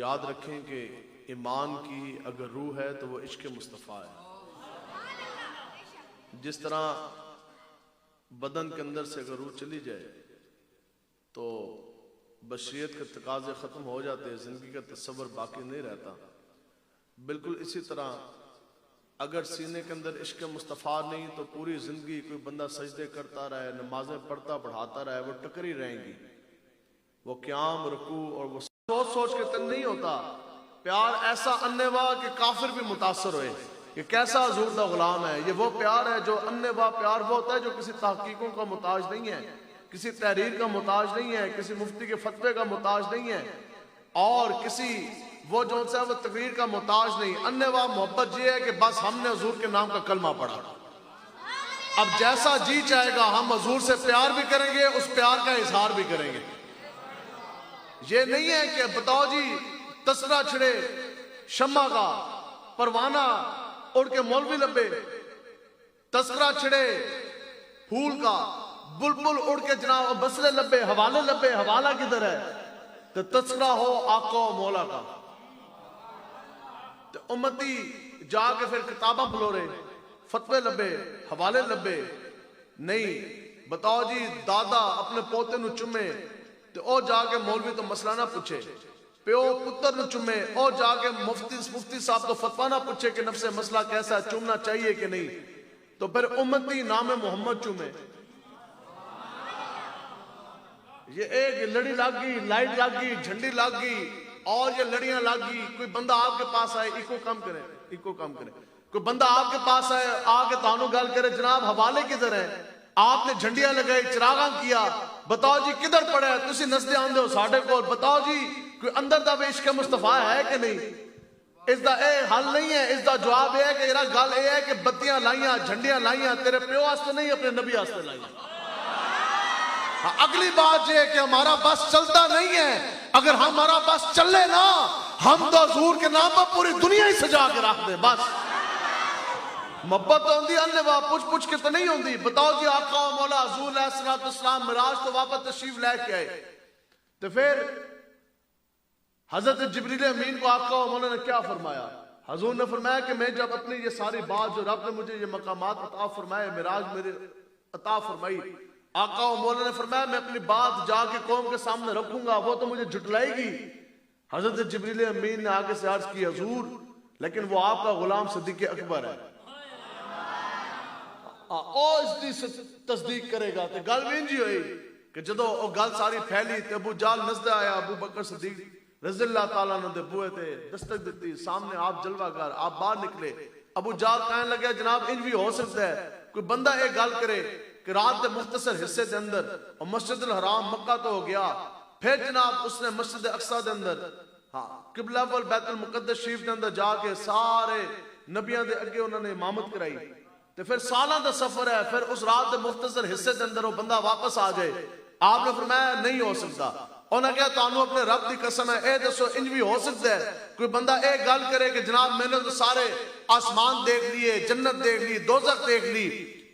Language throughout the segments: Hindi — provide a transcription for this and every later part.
याद रखें कि ईमान की अगर रूह है तो वो इश्क मुस्तफ़ा है। जिस तरह बदन के अंदर से अगर रूह चली जाए तो बशरियत के तकाजे ख़त्म हो जाते हैं, ज़िंदगी का तस्वर बाकी नहीं रहता। बिल्कुल इसी तरह अगर सीने के अंदर इश्क मुस्तफ़ा नहीं तो पूरी ज़िंदगी कोई बंदा सजदे करता रहे, नमाजें पढ़ता पढ़ाता रहे, वो टकरी रहेंगी। वो क़याम रुकू और वो सोच सोच के तन नहीं होता। प्यार ऐसा अन्नेवा कि काफिर भी मुतासर होए कि कैसा हुजूर दा गुलाम है। ये वो प्यार है जो अन्नेवा प्यार वो होता है जो किसी तहकीकों का मुताज नहीं है, किसी तहरीर का मुताज नहीं है, किसी मुफ्ती के फतवे का मुताज नहीं है और किसी वो जो सा वो तकरीर का मुताज नहीं। अन्नेवा मोहब्बत ये है कि बस हमने हुजूर के नाम का कलमा पढ़ा, अब जैसा जी चाहेगा हम हुजूर से प्यार भी करेंगे, उस प्यार का इजहार भी करेंगे। ये नहीं है कि बताओ जी तसरा छिड़े शम्मा का, परवाना उड़ के मौलवी लब्बे, तस्करा छिड़े फूल का, बुलबुल उड़ के जनाब बसरे लब्बे, हवाले लब्बे। हवाला किधर है? तो तस्करा हो आका मौला का। तो उम्मती जाके फिर किताबा फलोरे, फतवे लब्बे, हवाले लब्बे। नहीं बताओ जी दादा अपने पोते नु चुमे तो ओ जाके मौलवी तो मसला ना पूछे, प्यो पुत्र न चुमे ओ जाके मुफ्ती साहब तो फतवा ना पूछे कि नफ्से मसला कैसा है, चुमना चाहिए कि नहीं। तो फिर उम्मती नाम मोहम्मद चुमे। ये एक लड़ी लाग गई, लाइट लाग गई, झंडी लाग गई और ये लड़ियां लाग गई। कोई बंदा आपके पास आए, इको कम करे, इको कम करे। कोई बंदा आपके पास आए आके तानू गल करे, जनाब हवाले किधर है? आपने झंडियां लगाई, चिरागा किया, बताओ जी किधर पड़ा है? तुसी नसदे आंदे हो साडे कोल, बताओ जी कोई अंदर दा इश्क मुस्तफा है कि नहीं? इसका हल नहीं है। इसका जवाब यह है कि यार गल यह है कि बत्तियां लाइया, झंडियां लाइया तेरे प्यो वास्ते नहीं, अपने नबी वास्ते लाइया। हाँ, अगली बात यह है कि हमारा बस चलता नहीं है। अगर हमारा बस चले ना, हम तो हुजूर के नाम पर पूरी दुनिया ही सजा के रख दे। बस मोहब्बत तो होंगी, अन्नेवा पूछ पूछ के तो नहीं होंगी। बताओ जी आका मौला हुजूर अलैहिस्सलाम मिराज तो वापस तशरीफ लेके आए, तो फिर हजरत जिब्रील अमीन को आका मौला ने क्या फरमाया? हुजूर ने फरमाया कि मैं जब अपनी ये सारी बात जो रब ने मुझे ये मकामात अता फरमाए, मिराज मेरे अता फरमाई, आका मौला ने फरमाया मैं अपनी बात जाके कौम के सामने रखूंगा, वो तो मुझे झुटलाएगी। हजरत जिब्रील अमीन ने आगे से अर्ज की हुजूर लेकिन वो आपका गुलाम सिद्दीक़ अकबर है, इसकी तस्दीक करेगा। तो गल भी इंजी हुई कि जो गल सारी फैली तो अबू जाल नजदे आया, अबू बकर सिद्दीक रज़ियल्लाहु ताला अन्हु दे बूहे ते दस्तक दी, सामने आप जलवागर, आप बाहर निकले। अबू जाल कहने लगे जनाब इंज भी हो सकता है कोई बंदा एक गल करे कि रात के मुख्तसर हिस्से के अंदर और मस्जिद अल हराम मक्का तो हो गया, फिर जनाब उसने मस्जिद अक्सा के अंदर हाँ किबला वल बैतुल मुकद्दस शरीफ के अंदर जाके सारे नबियां दे अगे उन्होंने इमामत कराई। तो फिर साल का सफर है, फिर उस रात के मुख्तसर हिस्से के अंदर वो बंदा वापस आ जाए। आपने फरमाया नहीं हो सकता। उन्हें कहा तानू अपने रब की कसम है, ए दसो इंज भी हो सकता है कोई बंदा एक गल करे कि जनाब मैंने तो सारे आसमान देख लिए, जन्नत देख ली, दोजख देख ली,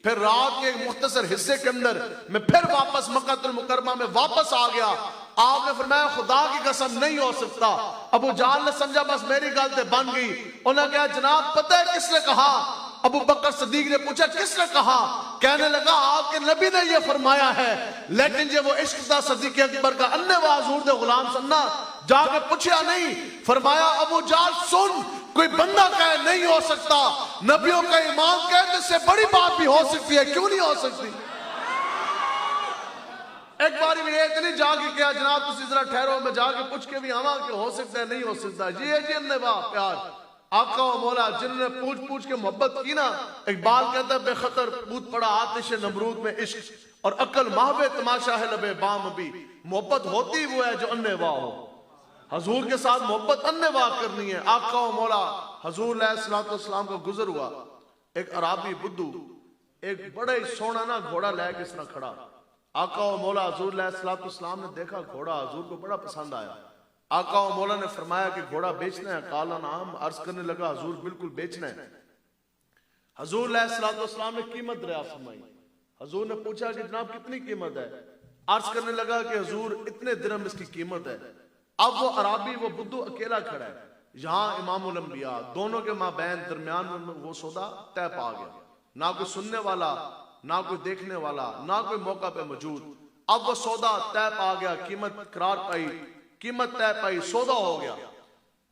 फिर रात के मुख्तसर हिस्से के अंदर मैं फिर वापस मक्कातुल मुकर्रमा में वापस आ गया। आपने फरमाया खुदा की कसम नहीं हो सकता। अबू जाल ने समझा बस मेरी गल ते बन गई। उन्हें कहा जनाब पता है किसने कहा? अबू बकर सिद्दीक ने पूछा किसने कहा? कहने लगा आपके नबी ने यह फरमाया है, लेकिन जो वो इश्क था सिद्दीक़ अकबर का अन्नेवा हुजूर दे गुलाम सन्ना जाके पूछा नहीं। फरमाया अबू जाल सुन, कोई बंदा कहे नहीं हो सकता, नबियों का इमाम कहे इससे बड़ी बात भी हो सकती है, क्यों नहीं हो सकती? एक बार भी ये नहीं जाके क्या जनाब तुम जरा ठहरो, मैं जाके पूछ के भी आवा कि हो सकता है नहीं हो सकता। ये जी अन्नेवा प्यार आका व मौला जिन्होंने पूछ पूछ के मोहब्बत की ना। इकबाल कहता है बेखतर कूद पड़ा आतिश नमरूद में इश्क और अकल महवे तमाशा है लबे बाम भी। मोहब्बत होती वो है जो अन्नेवा हो। हजूर के साथ मोहब्बत अन्नेवा करनी है। आका व मौला हजूर अलैहिस्सलाम का गुजर हुआ, एक अराबी बुद्धू एक बड़ा ही सोना ना घोड़ा लेके इसना खड़ा। आका व मौला हजूर अलैहिस्सलाम ने देखा घोड़ा, हजूर को बड़ा पसंद आया। आका व मौला ने फरमाया कि घोड़ा बेचना है? काला नाम। अर्ज करने लगा हजूर बिल्कुल बेचना है। हजूर अलैहिस्सलाम ने कीमत दरिया फरमाई। हजूर ने पूछा कि जनाब कितनी कीमत है? अर्ज करने लगा कि हजूर इतने दिरहम इसकी कीमत है। अब वो अराबी वो बुद्धू अकेला खड़ा है, यहाँ इमामुल अंबिया, दोनों के माबैन दरमियान में वो सौदा तय पा गया, ना कोई सुनने वाला, ना कोई देखने वाला, ना कोई मौका पे मौजूद। अब वो सौदा तय पा गया, कीमत करार पाई, कीमत तय पाई, सौदा हो गया।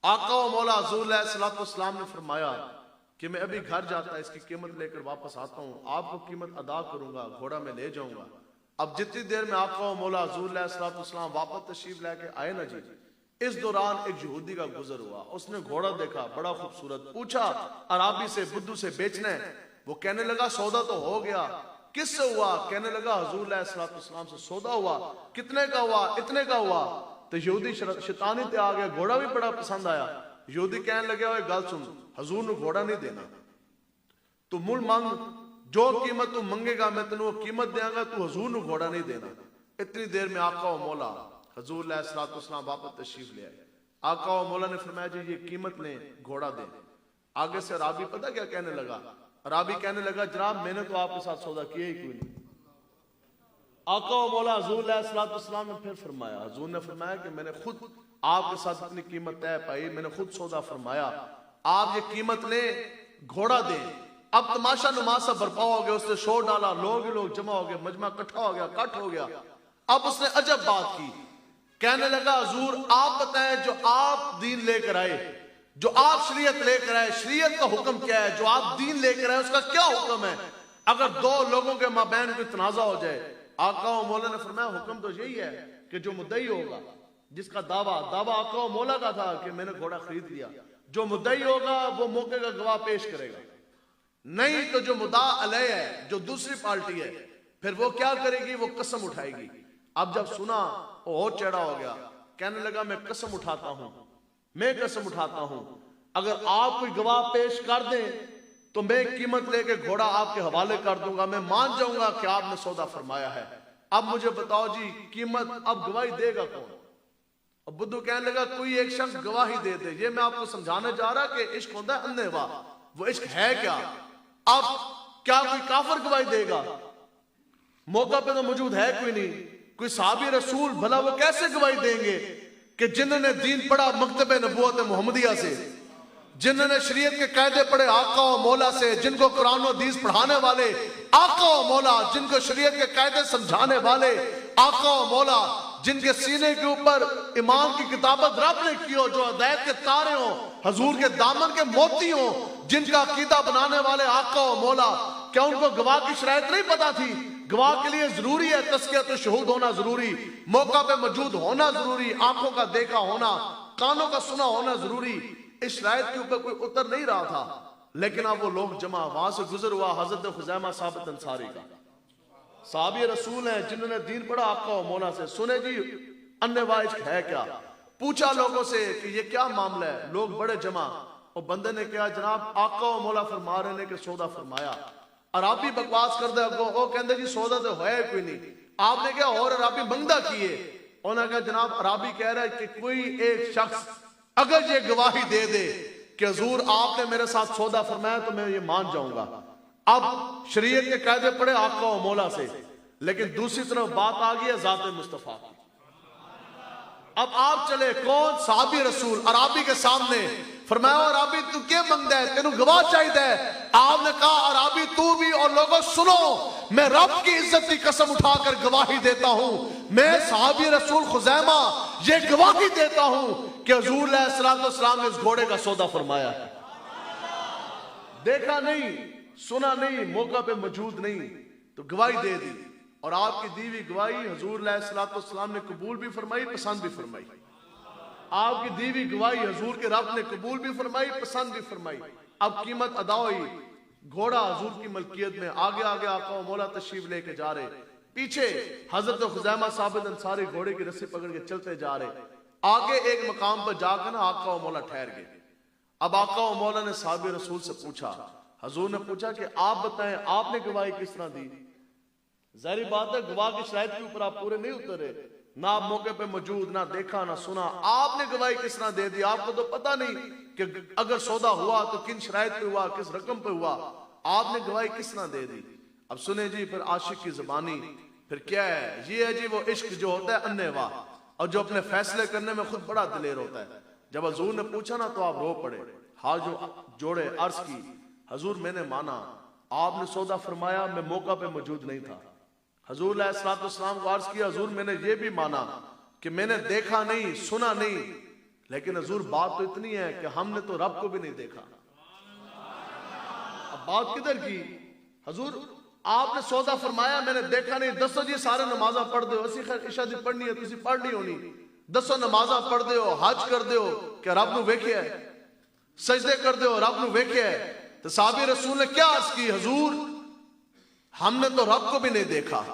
आका व मौला हुज़ूर अलैहिस्सलाम ने फरमाया कि मैं अभी घर जाता, इसकी कीमत लेकर वापस आता हूँ, आपको कीमत अदा करूंगा, घोड़ा में ले जाऊंगा। अब जितनी देर में आका व मौला हुज़ूर अलैहिस्सलाम वापस तशरीफ लेके आए ना जी, इस दौरान एक यहूदी का गुजर हुआ, उसने घोड़ा देखा बड़ा खूबसूरत, पूछा अराबी से, बुद्धू से बेचना है? वो कहने लगा सौदा तो हो गया। किससे हुआ? कहने लगा हुज़ूर अलैहिस्सलाम से सौदा हुआ। कितने का हुआ? इतने का हुआ। तो यहूदी शैतानी ते आ गया, घोड़ा भी बड़ा पसंद आया। यहूदी कहने लगे ओए गल सुन, हुज़ूर ने घोड़ा नहीं देना, तू मुल मांग, जो कीमत तू मंगेगा मैं तेन वो कीमत देंगा, तू हुज़ूर ने घोड़ा नहीं देना। इतनी देर में आका व मौला हुज़ूर अलैहिस्सलाम वापस तशरीफ ले आए। आका व मौला ने फरमाया जी ये कीमत लें, घोड़ा दें। आगे से अराबी पता क्या कहने लगा? अराबी कहने लगा जनाब मैंने तो आपके साथ सौदा किया ही कोई नहीं। आका व मौला हुज़ूर अलैहिस्सलाम ने फिर फरमाया, हुज़ूर ने फरमाया कि मैंने खुद आपके साथ अपनी कीमत तय पाई, मैंने खुद सौदा फरमाया, आप ये कीमत लें, घोड़ा दें। अब तमाशा नुमाशा बर्पा हो गया, उसने शोर डाला, लोग जमा हो गए, मजमा इकट्ठा हो गया, कट हो गया। अब उसने अजब बात की, कहने लगा हुज़ूर आप बताएं जो आप दीन लेकर आए, जो आप शरीयत लेकर आए, शरीयत का हुक्म क्या है? जो आप दीन लेकर आए उसका क्या हुक्म है? अगर दो लोगों के माबैन कोई तनाजा हो जाए, आका व मौला ने फरमाया हुक्म तो यही है कि जो मुद्दई होगा, जिसका दावा आका व मौला का था कि मैंने घोड़ा खरीद लिया, जो मुद्दई होगा वो मौके का गवाह पेश करेगा, नहीं तो जो मुद्दा अलय है, जो दूसरी पार्टी है, फिर वो क्या करेगी? वो कसम उठाएगी। अब जब सुना वो और चढ़ा हो गया, कहने लगा मैं कसम उठाता हूं, मैं कसम उठाता हूं, अगर आप कोई गवाह पेश कर दें तो मैं कीमत लेके घोड़ा आपके हवाले कर दूंगा, मैं मान जाऊंगा कि आपने सौदा फरमाया है। अब मुझे बताओ जी कीमत, अब गवाही देगा कौन? अब बुद्धू कहने लगा कोई एक शख्स गवाही दे दे। ये मैं आपको समझाने जा रहा कि इश्क होता है अंधे वाह, वो इश्क है क्या? अब क्या कोई काफिर गवाही देगा? मौका पे तो मौजूद है कोई नहीं, कोई साहबी रसूल, भला वो कैसे गवाही देंगे कि जिन्होंने दीन पढ़ा मकतबे नबूवत मुहम्मदिया से, जिन्होंने शरीयत के कायदे पढ़े आका व मौला से, जिनको कुरान व हदीस पढ़ाने वाले आका व मौला, जिनको शरीयत के कायदे समझाने वाले आका व मौला, जिनके सीने के ऊपर ईमान की किताबत रब ने की हो, जो हिदायत के तारे हो, हुजूर के दामन के मोती हो, जिनका अकीदा बनाने वाले आका व मौला, क्या उनको गवाह की शरायत नहीं पता थी? गवाह के लिए जरूरी है तस्कियत व शहूद होना जरूरी, मौका पे मौजूद होना जरूरी, आंखों का देखा होना, कानों का सुना होना जरूरी। इस शरायत के ऊपर कोई उतर नहीं रहा था, लेकिन अब वो लोग जमा, वहां से गुजर हुआ हजरत खुज़ैमा साबित अंसारी का, साहबी रसूल है जिन्होंने दीन पढ़ा आका व मौला से। सुने जी अन्य वाइज है क्या? पूछा लोगों से कि ये क्या मामला है? लोग बड़े जमा, और बंदे ने कहा जनाब आका व मौला फरमा रहे ने कि सौदा फरमाया। अराबी बकवास कर दे, वो कहते जी सौदा तो है कोई नहीं। आपने क्या और अराबी मंगदा किए? उन्होंने कहा जनाब अराबी कह रहा है कि कोई एक शख्स अगर ये गवाही दे दे कि हुजूर आपने मेरे साथ सौदा फरमाया तो मैं ये मान जाऊंगा। अब शरीयत के कायदे पड़े आका व मौला से, लेकिन दूसरी तरफ बात आ गई है ज़ात मुस्तफा की। अब आप चले कौन? साहबी रसूल अराबी के सामने फरमाया अराबी तू क्या मंगदा है, तेनू गवाह चाहिए? आपने कहा अराबी तू भी और लोगों सुनो, मैं रब की इज्जत की कसम उठाकर गवाही देता हूं, मैं साहबी रसूल खुज़ैमा ये गवाही देता हूं कि हुजूर अलैहिस्सलाम ने इस घोड़े का सौदा फरमाया है। देखा नहीं, सुना नहीं, मौका पे मौजूद नहीं, तो गवाही दे दी। और आपकी दीवी गवाही हुजूर अलैहिस्सलाम ने कबूल भी फरमाई, पसंद भी फरमाई। आपकी दीवी गवाही हुजूर के रब ने कबूल भी फरमाई, पसंद भी फरमाई। अब कीमत अदा हुई, घोड़ा हुजूर की मलकियत में। आगे आगे आका व मौला तशरीफ लेके जा रहे, पीछे हजरत खुज़ैमा साबित अंसारी घोड़े की रस्सी पकड़ के चलते जा रहे। आगे एक मकाम पर जाकर ना आका व मौला ठहर गए। अब आका व मौला ने साहबी रसूल से पूछा, हुजूर ने पूछा कि आप बताएं आपने गवाही किस तरह दी? जाहिर बात है गवाह की शरायत के ऊपर आप पूरे नहीं उतरे, ना आप मौके पे मौजूद, ना देखा ना सुना, आपने गवाही किस तरह दे दी? आपको तो पता नहीं कि अगर सौदा हुआ तो किन शरायत पे हुआ, किस रकम पे हुआ, आपने गवाही किस तरह दे दी? अब सुने जी फिर आशिक की जुबानी फिर क्या है? ये है जी वो इश्क जो होता है अन्ने वाह, और जो अपने फैसले करने में खुद बड़ा दिलेर होता है। जब हजूर ने पूछा ना तो आप रो पड़े, हाथ जो जोड़े, अर्ज की, हजूर मैंने माना, आपने सौदा फरमाया, मैं मौका पे मौजूद नहीं था। हजूर अलैहिस्सलाम को अर्ज किया, हजूर मैंने ये भी माना कि मैंने देखा नहीं, सुना नहीं, लेकिन हजूर बात तो इतनी है कि हमने तो रब को भी नहीं देखा। अब बात किधर की? हजूर आपने सौदा फरमाया, मैंने देखा नहीं। दसो जी सारे नमाजा पढ़ दो, असी इशा दी पढ़नी है, तुसी पढ़ ली होनी। दसो नमाजा पढ़ दो, हज कर दो कि रब नू वेख्या है, सजदे कर दो रब नू वेख्या है। तो साहबी रसूल ने क्या अर्ज की, हजूर हमने तो रब को भी नहीं देखा।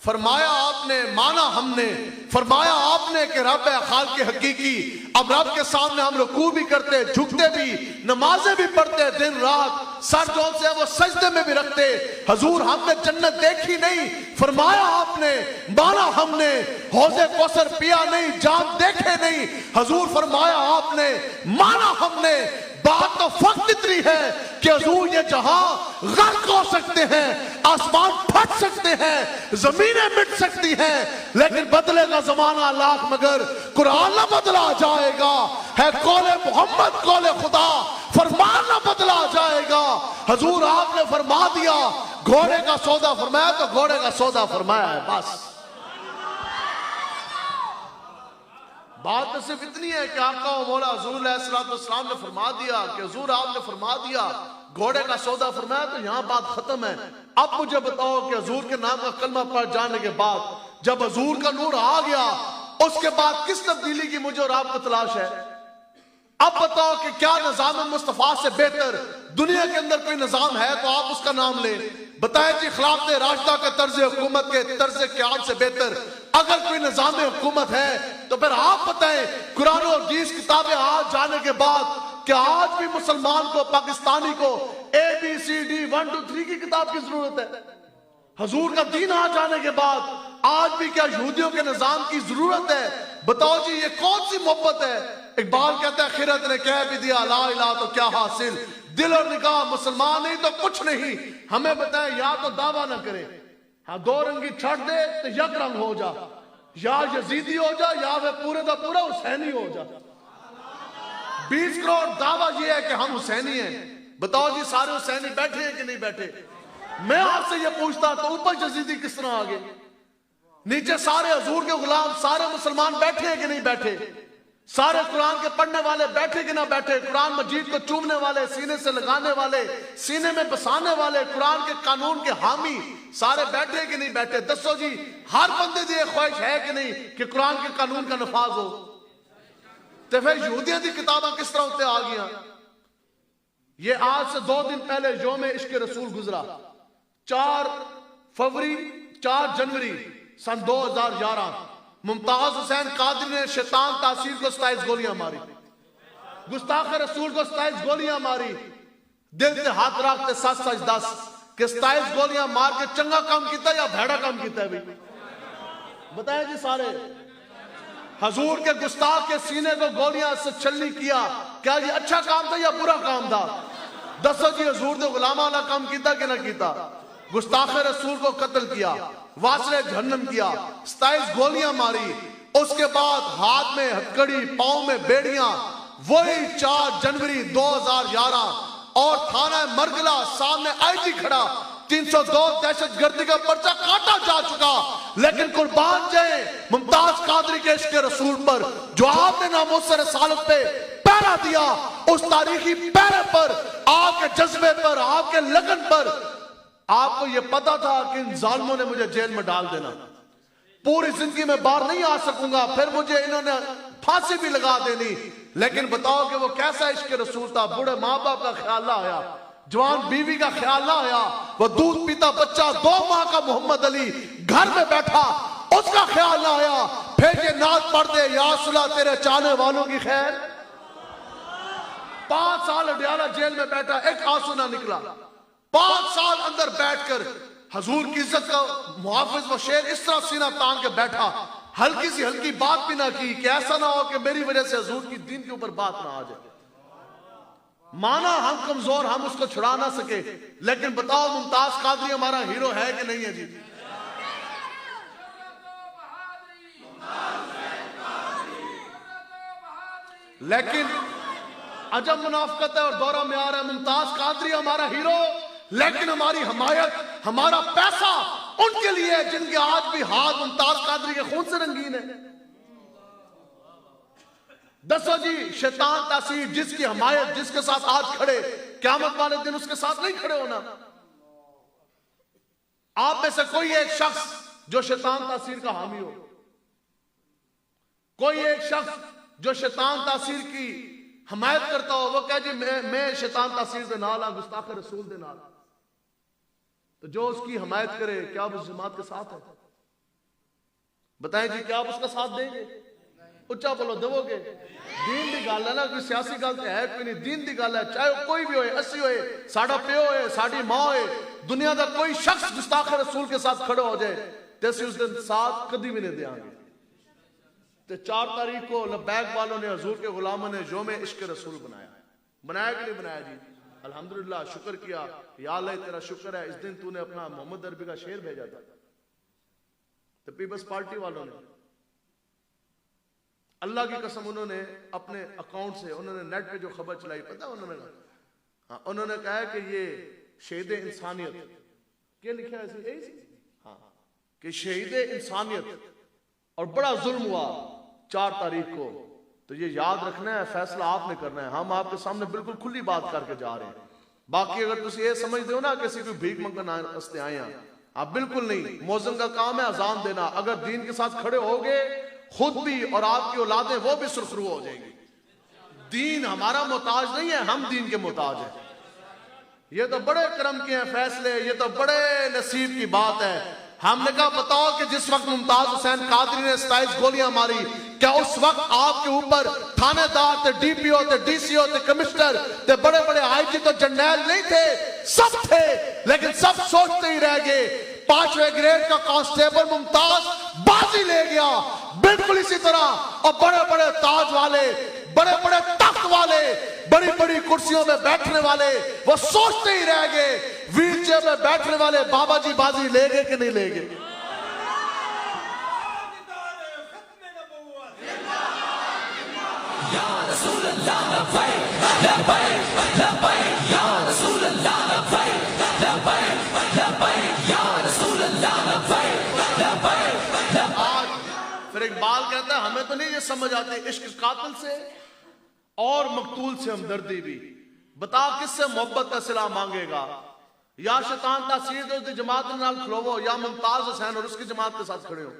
फरमाया आपने, माना हमने, फरमाया आपने कि रब है खालिक हकीकी। अब रब के सामने हम रुकू भी करते, झुकते भी, नमाजें भी पढ़ते, दिन रात सर जो से वो सजदे में भी रखते। हजूर हमने जन्नत देखी नहीं, फरमाया आपने, माना हमने, हौज़े कौसर पिया नहीं, जाम देखे नहीं। हजूर फरमाया आपने, माना हमने। बात तो फक्त इतनी है कि हजूर ये जहां गर्क हो सकते हैं, आसमान फट सकते हैं, जमीनें मिट सकती हैं, लेकिन बदलेगा जमाना लाख मगर कुरान ना बदला जाएगा। है कौले मोहम्मद कौले खुदा, फरमान ना बदला जाएगा। हजूर आपने फरमा दिया, घोड़े का सौदा फरमाया तो घोड़े का सौदा फरमाया है, बस। बात तो सिर्फ इतनी है कि आका व मौला हुज़ूर अलैहिस्सलाम ने फरमा दिया कि हुज़ूर आपने फरमा दिया, घोड़े का सौदा फरमाया, तो यहाँ बात खत्म है। अब मुझे बताओ कि हुज़ूर के नाम का कलमा पढ़ जाने के बाद जब हुज़ूर का नूर आ गया, उसके बाद किस तब्दीली की मुझे और आपको तलाश है? अब बताओ कि क्या निज़ाम मुस्तफ़ा से बेहतर दुनिया के अंदर कोई निज़ाम है तो आप उसका नाम लें। बताए जी खिलाफत राशिदा के तर्ज हुकूमत के तर्ज क़याम से बेहतर अगर कोई निज़ाम हुकूमत है तो फिर आप बताएं, कुरान और हदीस किताबें आज जाने के बाद क्या आज भी मुसलमान को, पाकिस्तानी को ABCD 1 2 3 की किताब की जरूरत है? हजूर का दीन आ जाने के बाद आज भी क्या यहूदियों के निजाम की जरूरत है? बताओ जी ये कौन सी मोहब्बत है? इकबाल कहता है खिरत ने कह भी दिया ला इलाहा तो क्या हासिल, दिल और निगाह मुसलमान नहीं तो कुछ नहीं। हमें बताए या तो दावा ना करे, हाँ दो रंगी छड़ दे तो यक रंग हो जा, या यजीदी हो जा या वे पूरे का पूरा हुसैनी हो जा। 20 करोड़ दावा ये है कि हम हुसैनी हैं। बताओ जी सारे हुसैनी बैठे हैं कि नहीं बैठे? मैं आपसे ये पूछता तो ऊपर यजीदी किस तरह आ गए? नीचे सारे हजूर के गुलाम सारे मुसलमान बैठे हैं कि नहीं बैठे? सारे कुरान के पढ़ने वाले बैठे कि ना बैठे? कुरान मजीद को चूमने वाले, सीने से लगाने वाले, सीने में बसाने वाले, कुरान के कानून के हामी सारे बैठे कि नहीं बैठे? दसो जी हर बंदे की ख्वाहिश है कि नहीं कि कुरान के कानून का नफाज हो? तो फिर यहूदियों की किताबें किस तरह उत्ते आ गई? ये आज से 2 दिन पहले योम इश्क रसूल गुजरा, 4 जनवरी सन 2011 मुमताज हुसैन कादरी ने शैतान तासीर को 27 गोलियां मारी, गुस्ताख रसूल को 27 गोलियां मारी, दिल से हाथ रखते 7-10 कि 27 गोलियां मार के चंगा काम किया या भेड़ा काम किया? भाई बताए जी सारे। हजूर के गुस्ताख के सीने को गोलियां से छलनी किया, क्या ये अच्छा काम था या बुरा काम था? दसो जी हजूर ने गुलामा वाला काम किया कि ना किया? गुस्ताख रसूल को कत्ल किया, वासले जहन्नम किया, 27 गोलियां मारी। उसके बाद हाथ में हथकड़ी, पांव में बेड़ियां। वही 4 जनवरी 2011 और थाना मरगला सामने आईजी खड़ा, 302 दहशतगर्दी का पर्चा काटा जा चुका, लेकिन कुर्बान जाए मुमताज कादरी के इश्क रसूल पर जो आपने नामोसर रसालत पे पहरा दिया, उस तारीखी पहरे पर, आपके जज्बे पर, आपके लगन पर। आपको यह पता था कि इन जालिमों ने मुझे जेल में डाल देना, पूरी जिंदगी में बाहर नहीं आ सकूंगा, फिर मुझे इन्होंने फांसी भी लगा देनी। लेकिन बताओ कि वो कैसा इश्क रसूल था? बूढ़े माँ बाप का ख्याल ना आया, जवान बीवी का ख्याल ना आया, वो दूध पीता बच्चा 2 माह का मोहम्मद अली घर में बैठा, उसका ख्याल ना आया। फिर ये नात पढ़ दे या सुला तेरे चाहने वालों की खैर। 5 साल अडियाला जेल में बैठा, एक आंसू ना निकला। 5 साल अंदर बैठकर हजूर की इज्जत का मुहाफिज व शेर इस तरह सीना तान के बैठा, हल्की सी हल्की बात भी ना की कि ऐसा ना हो कि मेरी वजह से हजूर की दीन के ऊपर बात ना आ जाए। माना हम कमजोर, हम उसको छुड़ा ना सके, लेकिन बताओ मुमताज कादरी हमारा हीरो है कि नहीं है जी? लेकिन अजब मुनाफकत है और दौरा में आ रहा है। मुमताज कादरी हमारा हीरो, लेकिन हमारी हमायत, हमारा पैसा उनके लिए है जिनके आज भी हाथ मुमताज कादरी के खून से रंगीन है। दसो जी, शैतान तासीर जिसकी हमायत, जिसके साथ आज खड़े, क़यामत वाले दिन उसके साथ नहीं खड़े होना। आप में से कोई एक शख्स जो शैतान तासीर का हामी हो, कोई एक शख्स जो शैतान तासीर की हमायत करता हो, वो कहे जी मैं शैतान तासीर दे नाल, गुस्ताख रसूल दे नाल, तो जो उसकी हमायत करे क्या आप उस जमात के साथ है? बताएं जी, क्या आप उसका साथ देंगे? उच्चा बोलो, देवोगे? दीन दी गल है ना, कोई सियासी गल तो है कोई नहीं, दीन दी गल है। चाहे कोई भी होए, अस्सी होए, साडा प्यो होए, साडी मां होए, दुनिया का कोई शख्स गुस्ताख रसूल के साथ खड़े हो जाए तो असं उस दिन साथ कभी भी नहीं देंगे। तो 4 तारीख को लब्बैक वालों ने, हजूर के गुलामों ने योम इश्क रसूल बनाया। बनाया कि नहीं बनाया जी? अल्हम्दुलिल्लाह, शुक्र किया। या अल्लाह तेरा शुक्र है, इस दिन तूने अपना मोहम्मद अरबी का शेर भेजा था। तो पीपल्स पार्टी वालों ने, अल्लाह की कसम, उन्होंने अपने अकाउंट से, उन्होंने नेट पे जो खबर चलाई, पता उन्होंने कहा, उन्होंने कहा कि ये शहीद इंसानियत, क्या लिखा है ऐसे? हाँ, कि शहीद इंसानियत और बड़ा जुल्म हुआ 4 तारीख को। तो ये याद रखना है, फैसला आपने करना है। हम आपके सामने बिल्कुल खुली बात करके जा रहे हैं। बाकी अगर तुम ये समझते हो ना किसी को भीख मंगन वास्ते आए हैं, आप बिल्कुल नहीं। मौज़िन का काम है अजान देना। अगर दीन के साथ खड़े होगे, खुद भी और आपकी औलादें वो भी सुरखरू हो जाएंगी। दीन हमारा मोहताज नहीं है, हम दीन के मोहताज हैं। ये तो बड़े करम के हैं फैसले, ये तो बड़े नसीब की बात है। हमने कहा बताओ कि जिस वक्त मुमताज हुसैन कादरी ने 27 गोलियां मारी, क्या उस वक्त आपके ऊपर थानेदार थे, डीपीओ थे, डीसीओ थे, कमिश्नर थे, बड़े बड़े आईजी तो जर्नैल नहीं थे? सब थे, लेकिन सब सोचते ही रह गए। 5वें ग्रेड का कांस्टेबल मुमताज बाजी ले गया। बिल्कुल इसी तरह और बड़े बड़े ताज वाले, बड़े बड़े तख्त वाले, बड़ी बड़ी कुर्सियों में बैठने वाले, वो सोचते ही रह गए। व्हील चेयर में बैठने वाले बाबा जी बाजी ले गए कि नहीं ले गए? फिर इकबाल कहता है हमें तो नहीं ये समझ आती, इश्क कातिल से और मकतूल से हमदर्दी भी। बता किससे मोहब्बत का सिला मांगेगा? या शैतान तासीर दे उसकी जमात के नाल खलोवो, या मुमताज हुसैन और उसकी जमात के साथ खड़े हो।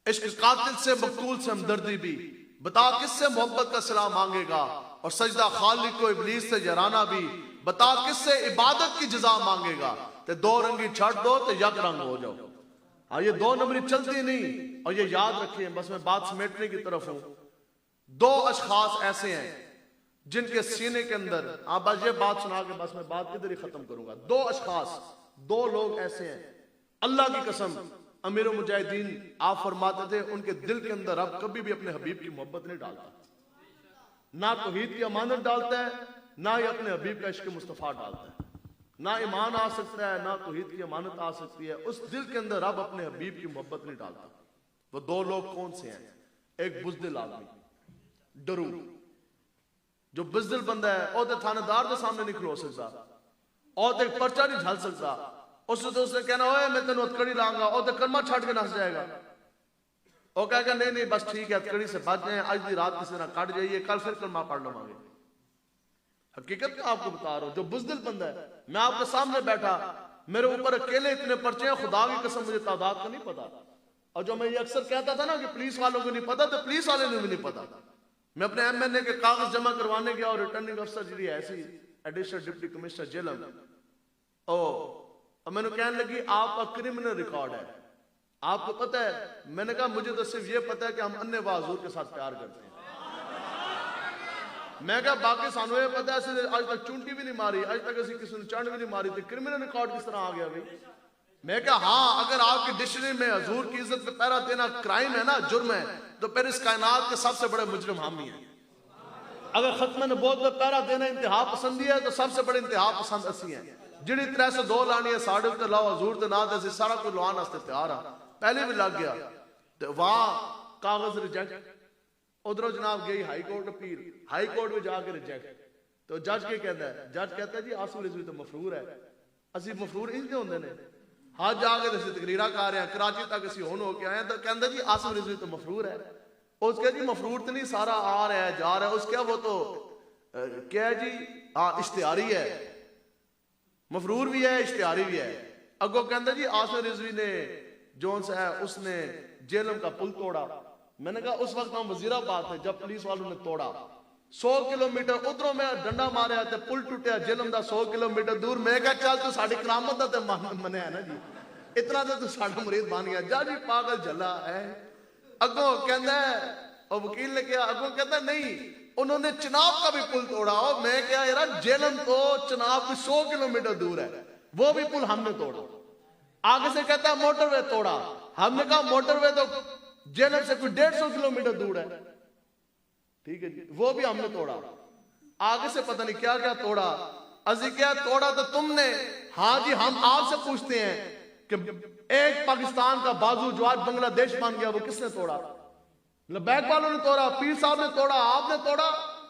इश्क कातिल से मकतूल से हमदर्दी भी। बता किससे मोहब्बत का सिला मांगेगा? और सजदा खालिक को इब्लीस से जराना भी। बता किससे इबादत की जजा मांगेगा? ते 2 रंगी छड़ दो तो यक रंग हो जाओ। हाँ, ये 2 नंबरी चलती नहीं। और ये याद रखिए, बस मैं बात समेटने की तरफ हूं। 2 अशखास ऐसे हैं जिनके सीने के अंदर, आप बस ये बात सुना के बस मैं बात किधर ही खत्म करूंगा। 2 अशखास, 2 लोग ऐसे हैं, अल्लाह की कसम, अमीर मुजाहिदीन आप फरमाते थे उनके दिल के अंदर अब कभी भी अपने हबीब की मोहब्बत नहीं डालता। ना तौहीद की अमानत डालता है, ना ही अपने हबीब का इश्क मुस्तफा डालता है। ना ईमान आ सकता है, ना तौहीद की अमानत आ सकती है। उस दिल के अंदर अब अपने हबीब की मोहब्बत नहीं डालता। वो 2 लोग कौन से हैं? एक बुज़दिल आदमी, डरू, जो बुज़दिल बंदा है, और थानेदार के सामने नहीं खलो सकता, और एक पर्चा नहीं झल सकता। उसने कहना ओए मैं तेन हथकड़ी लाऊंगा, और कर्मा छड़ के नस जाएगा। और कहेगा नहीं नहीं बस ठीक है, हथकड़ी से बच जाए, आज की रात किसी ना कट जाइए, कल फिर कर्मा पढ़ लवांगे। हकीकत में आपको बता रहा हूं, जो बुज़दिल बंदा है, मैं आपके सामने बैठा, मेरे ऊपर अकेले इतने पर्चे हैं, खुदा की कसम मुझे तादाद का नहीं पता। और जो मैं ये अक्सर कहता था ना कि पुलिस वालों को नहीं पता, तो पुलिस वाले ने भी नहीं पता। मैं अपने MNA के कागज जमा करवाने गया और रिटर्निंग अफसर जी ऐसी एडिशनल डिप्टी कमिश्नर जेलम, और मैंने कहने लगी आपका क्रिमिनल रिकॉर्ड है, आपको पता है? मैंने कहा मुझे तो सिर्फ ये पता है कि हम अन्य हुजूर के साथ प्यार करते हैं। मैं कहा बाकी सानू ये पता है आज तक चूंटी भी नहीं मारी, आज तक ऐसी किसी ने चंड भी नहीं मारी, तो क्रिमिनल रिकॉर्ड किस तरह आ गया भाई? मैं कहा हाँ, अगर आपकी डिक्शनरी में हजूर की इज्जत पे पहरा देना क्राइम है ना, जुर्म है, तो फिर इस कायनात के सबसे बड़े मुजरिम हम ही हैं। अगर खत्म नबूवत पे पहरा देना इंतहा पसंदी है, तो सबसे बड़े इंतहा पसंद असी हैं। जिहड़ी 302 लानी है साढ़े उत्ते लाओ, हजूर के ना दे सारा कुछ लवान वास्ते तैयार आ, पहले भी लग गया। तो वहां कागज रिजेक्ट, उधरों जनाब गई high court appeal, high court में जाके रिजेक्ट। तो जज के कहता है, जज कहता है जी आसिफ रिजवी तो मफरूर है, असि मफरूर इंज होंगे ने। हाँ जाके तो तकरीरा कर रहे हैं, कराची तक असी हुण होके आए, तो कहता जी आसिफ रिजवी तो मफरूर है। उसके जी मफरूर तो नहीं, सारा आ रहा है जा रहा है। उसके वो तो क्या है जी, हाँ इश्तिहारी है, मफरूर भी है इश्तिहारी भी है। अगो कहता जी आसिफ रिजवी ने जोन सा है उसने जेलम का पुल तोड़ा। मैंने कहा उस वक्त हम वजीराबाद थे जब पुलिस वालों ने तोड़ा। 100 किलोमीटर उधरों मैं डंडा मारे ते पुल टूटिया जेलम का 100 किलोमीटर दूर। मैं कहा चल तू साड़ी करामत का मने है ना जी, इतना तो तू साड़ा मुरीद बन गया। जा जी पागल झला है। अगों कहता है और वकील ने कहा, अगों कहता नहीं उन्होंने चिनाब का भी पुल तोड़ा। और मैं क्या यार जेलम तो चिनाब भी 100 किलोमीटर दूर है, वो भी पुल हमने तोड़ा। आगे से कहता है मोटरवे तोड़ा। हमने कहा मोटरवे तो जेलम से कोई 150 किलोमीटर दूर है, ठीक है जी, वो भी हमने तोड़ा। आगे से पता नहीं क्या क्या तोड़ा। अजी क्या तोड़ा तो तुमने। हाँ जी हम आपसे पूछते हैं कि एक पाकिस्तान का बाजू जो आज बांग्लादेश बन गया वो किसने तोड़ा? लबैक वालों ने तोड़ा, पीर साहब ने तोड़ा, आपने तोड़ा